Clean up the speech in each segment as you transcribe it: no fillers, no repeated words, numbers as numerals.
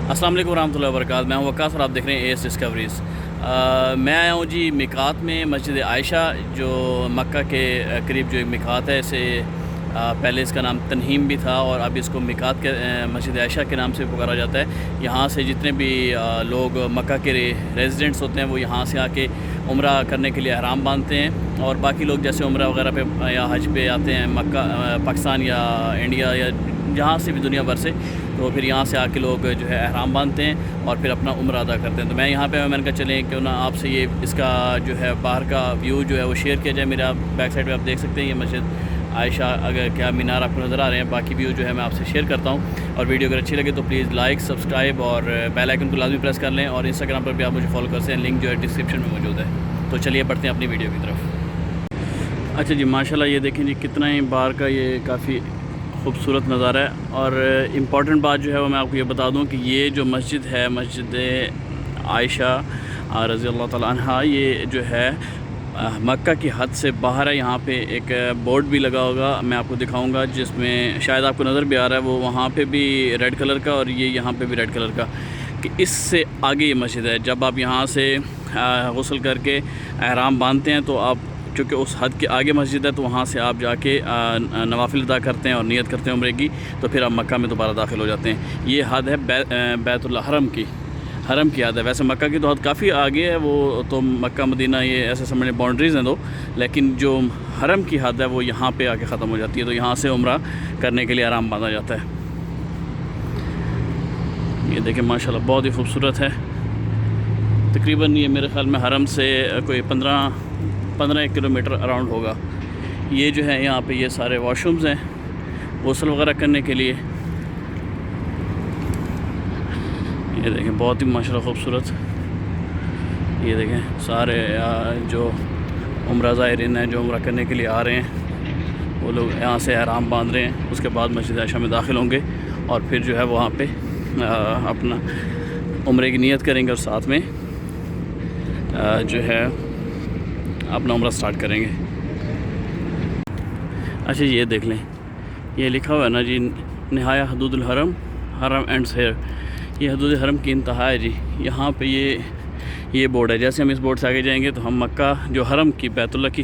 अस्सलाम वालेकुम रहमतुल्लाहि व बरकातहू। मैं हूं वक्कास और आप देख रहे हैं एएस डिस्कवरीज़। मैं आया हूं जी मिकात में, मस्जिद आयशा जो मक्का के करीब जो एक मिकात है। इसे पहले इसका नाम तनहीम भी था और अब इसको मिकात के मस्जिद आयशा के नाम से पुकारा जाता है। यहाँ से जितने भी लोग मक्का के रेजिडेंट्स होते हैं वो यहाँ से आके उम्रा करने के लिए अहराम बांधते हैं, और बाकी लोग जैसे उम्रा वगैरह पे या हज पे आते हैं मक्का पाकिस्तान या इंडिया या जहाँ से भी दुनिया भर से, तो फिर यहाँ से आके लोग जो है अहराम बांधते हैं और फिर अपना उम्र अदा करते हैं। तो मैं यहाँ पे मैंने कहा चलें क्यों ना आपसे ये इसका जो है बाहर का व्यू जो है वो शेयर किया जाए। मेरे आप बैक साइड पे आप देख सकते हैं ये मस्जिद आयशा, अगर क्या मीनार आपको नज़र आ रहे हैं। बाकी व्यू जो है मैं आपसे शेयर करता हूँ, और वीडियो अगर अच्छी लगे तो प्लीज़ लाइक, सब्सक्राइब और बेल आइकन को लाजमी प्रेस कर लें, और इंस्टाग्राम पर भी आप मुझे फॉलो कर सकते हैं, लिंक जो है डिस्क्रिप्शन में मौजूद है। तो चलिए बढ़ते हैं अपनी वीडियो की तरफ। अच्छा जी, माशाल्लाह ये देखें जी कितना ही बाहर का ये काफ़ी खूबसूरत नज़ारा है। और इम्पॉर्टेंट बात जो है वो मैं आपको ये बता दूं कि ये जो मस्जिद है, मस्जिद आयशा रज़ी अल्लाह ताला अन्हा, ये जो है मक्का की हद से बाहर है। यहाँ पे एक बोर्ड भी लगा होगा, मैं आपको दिखाऊंगा, जिसमें शायद आपको नज़र भी आ रहा है वो, वहाँ पे भी रेड कलर का और ये यहाँ पे भी रेड कलर का, कि इससे आगे ये मस्जिद है। जब आप यहाँ से गुस्ल करके एहराम बांधते हैं तो आप, चूँकि उस हद के आगे मस्जिद है, तो वहाँ से आप जाके नवाफिल अदा करते हैं और नियत करते हैं उम्रे की, तो फिर आप मक्का में दोबारा दाखिल हो जाते हैं। ये हद है बैतुल हरम की, हरम की हद है। वैसे मक्का की तो हद काफ़ी आगे है, वो तो मक्का मदीना ये ऐसे समझ बाउंड्रीज़ हैं दो, लेकिन जो हरम की हद है वो यहाँ पे आके ख़त्म हो जाती है। तो यहाँ से उम्रा करने के लिए आराम बांधा जाता है। ये देखें माशाल्लाह बहुत ही खूबसूरत है। तकरीबन ये मेरे ख़्याल में हरम से कोई 15 किलोमीटर अराउंड होगा। ये जो है यहाँ पे ये सारे वॉशरूम्स हैं गुस्ल वगैरह करने के लिए। ये देखें बहुत ही माशाल्लाह खूबसूरत। ये देखें सारे जो उम्रा ज़ायरीन हैं, जो उम्रा करने के लिए आ रहे हैं, वो लोग यहाँ से एहराम बांध रहे हैं। उसके बाद मस्जिद आयशा में दाखिल होंगे और फिर जो है वहाँ पे अपना उम्रे की नियत करेंगे और साथ में जो है अपना उम्रा स्टार्ट करेंगे। अच्छा ये देख लें, ये लिखा हुआ है ना जी, निहाया हदूदुल हरम, हरम एंड्स हियर। ये हदूद हरम की इंतहा है जी। यहाँ पे ये बोर्ड है। जैसे हम इस बोर्ड से आगे जाएंगे तो हम मक्का जो हरम की बैतुल्लाह की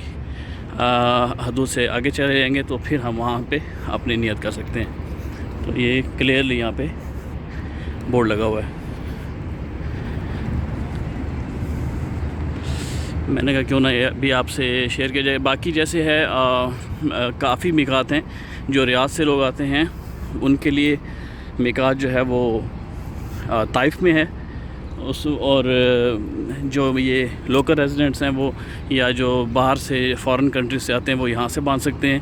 हदूद से आगे चले जाएंगे, तो फिर हम वहाँ पे अपनी नियत कर सकते हैं। तो ये क्लियरली यहाँ पे बोर्ड लगा हुआ है। मैंने कहा क्यों ना ये भी आपसे शेयर किया जाए। बाकी जैसे है काफ़ी मिकात हैं जो रियाद से लोग आते हैं, उनके लिए मिकात जो है वो ताइफ में है उस, और जो ये लोकल रेजिडेंट्स हैं वो, या जो बाहर से फ़ॉरेन कंट्री से आते हैं, वो यहाँ से बांध सकते हैं।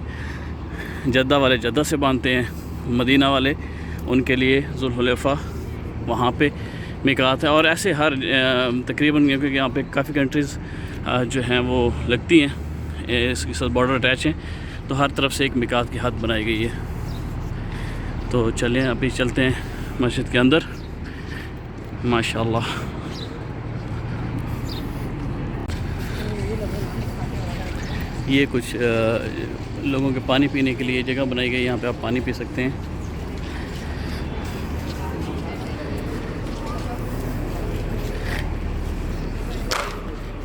जद्दा वाले जद्दा से बांधते हैं, मदीना वाले उनके लिए जुल्हुलैफ़ा वहाँ पे मिकात है। और ऐसे हर तकरीबन, क्योंकि यहाँ पे काफ़ी कंट्रीज़ जो हैं वो लगती हैं, इसके साथ बॉर्डर अटैच हैं, तो हर तरफ से एक मिकात की हद बनाई गई है। तो चलें अभी चलते हैं मस्जिद के अंदर। माशाल्लाह ये कुछ लोगों के पानी पीने के लिए जगह बनाई गई, यहाँ पे आप पानी पी सकते हैं।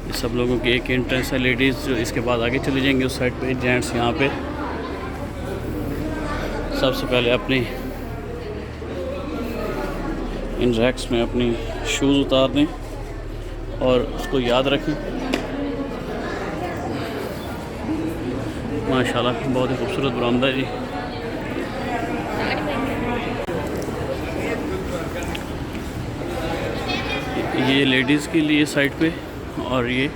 ये सब लोगों की एक एंट्रेंस है, लेडीज़ जो इसके बाद आगे चले जाएंगे उस साइड पे, जेंट्स यहाँ पे सबसे पहले अपनी इन रैक्स में अपनी शूज़ उतार दें और उसको याद रखें। माशाल्लाह बहुत ही खूबसूरत बरामदा है जी। ये लेडीज़ के लिए साइड पे और ये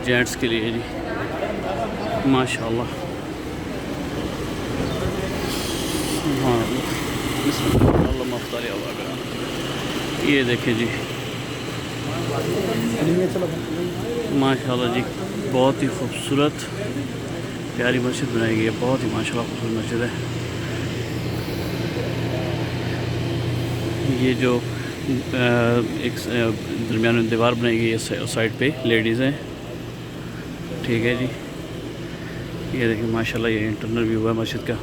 जेंट्स के लिए जी। माशाल्लाह हाँ, ये देखें जी माशाल्लाह जी, बहुत ही खूबसूरत प्यारी मस्जिद बनाई गई है। बहुत ही माशाल्लाह खूबसूरत मस्जिद है। ये जो एक दरमियान में दीवार बनाई गई है साइड पे, लेडीज़ हैं, ठीक है जी। ये देखिए माशाल्लाह ये इंटरनल व्यू है मस्जिद का।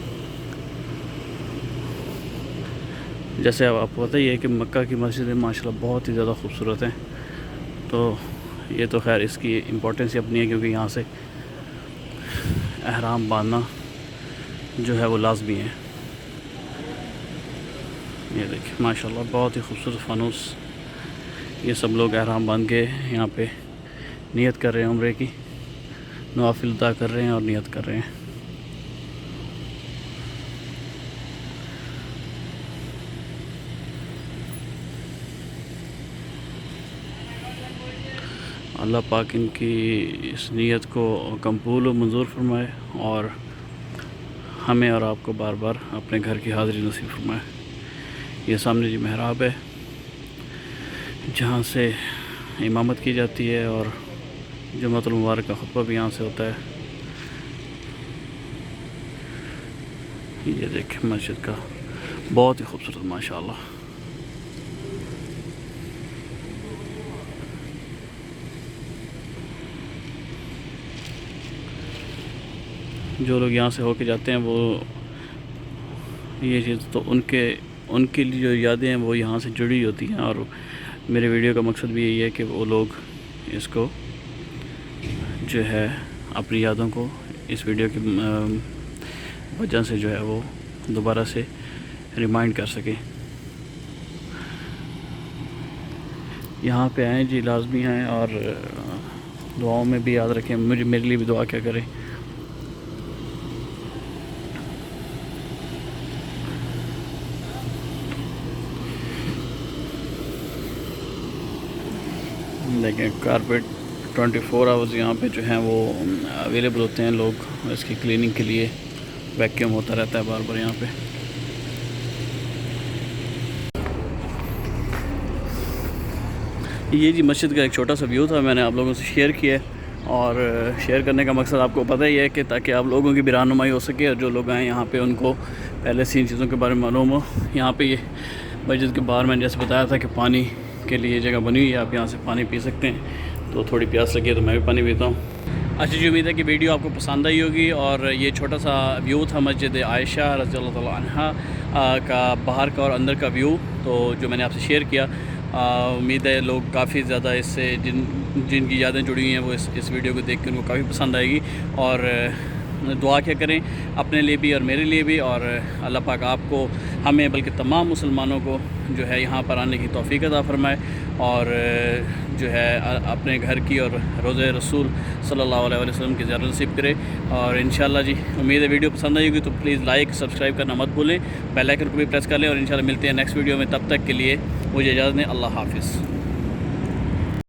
जैसे अब आपको पता ही है कि मक्का की मस्जिदें माशाल्लाह बहुत ही ज़्यादा खूबसूरत हैं। तो ये तो खैर इसकी इम्पोर्टेंस ही अपनी है, क्योंकि यहाँ से एहराम बांधना जो है वो लाजमी है। ये देखिए माशाल्लाह बहुत ही खूबसूरत फ़ानूस। ये सब लोग एहराम बांध के यहाँ पे नियत कर रहे हैं, उम्रे की नवाफिल अदा कर रहे हैं और नियत कर रहे हैं। अल्लाह पाक इनकी इस नियत को कबूल व मंजूर फरमाए और हमें और आपको बार बार अपने घर की हाज़िरी नसीब फरमाए। ये सामने जी महराब है, जहाँ से इमामत की जाती है और जुम्मतुल मुबारक का खुतबा भी यहाँ से होता है। ये देखें मस्जिद का बहुत ही खूबसूरत माशाअल्लाह। जो लोग यहाँ से होके जाते हैं वो ये चीज़ तो उनके लिए जो यादें हैं वो यहाँ से जुड़ी होती हैं। और मेरे वीडियो का मकसद भी यही है कि वो लोग इसको जो है अपनी यादों को इस वीडियो की वजह से जो है वो दोबारा से रिमाइंड कर सकें। यहाँ पे आएँ जी, लाजमी हैं, और दुआओं में भी याद रखें, मेरे लिए भी दुआ क्या करें। देखें कारपेट 24 आवर्स यहाँ पे जो हैं वो अवेलेबल होते हैं। लोग इसकी क्लीनिंग के लिए, वैक्यूम होता रहता है बार बार यहाँ पे। ये जी मस्जिद का एक छोटा सा व्यू था, मैंने आप लोगों से शेयर किया है। और शेयर करने का मकसद आपको पता ही है कि ताकि आप लोगों की भी रहनुमाई हो सके और जो लोग आए यहाँ पे उनको पहले से इन चीज़ों के बारे में मालूम हो। यहाँ पे ये मस्जिद के बाहर मैंने जैसे बताया था कि पानी के लिए जगह बनी हुई है, आप यहाँ से पानी पी सकते हैं। तो थोड़ी प्यास लगी है तो मैं भी पानी पीता हूँ। अच्छा जी, उम्मीद है कि वीडियो आपको पसंद आई होगी। और ये छोटा सा व्यू था मस्जिद आयशा रज़ियल्लाहु तआला अन्हा का बाहर का और अंदर का व्यू, तो जो मैंने आपसे शेयर किया। उम्मीद है लोग काफ़ी ज़्यादा इससे जिनकी यादें जुड़ी हुई हैं वो इस वीडियो को देख के उनको काफ़ी पसंद आएगी। और दुआ क्या करें अपने लिए भी और मेरे लिए भी, और अल्लाह पाक आपको, हमें, बल्कि तमाम मुसलमानों को जो है यहाँ पर आने की तौफीक अता फरमाए। और जो है अपने घर की और रोज़े रसूल सल्लल्लाहु अलैहि वसल्लम की ज़ियारत नसीब करे। और इंशाल्लाह जी उम्मीद है वीडियो पसंद आई होगी, तो प्लीज़ लाइक सब्सक्राइब करना मत भूलें, बेल आइकन को भी प्रेस कर लें। और इंशाल्लाह मिलते हैं नेक्स्ट वीडियो में, तब तक के लिए मुझे इजाज़त दें। अल्लाह हाफ़िज़।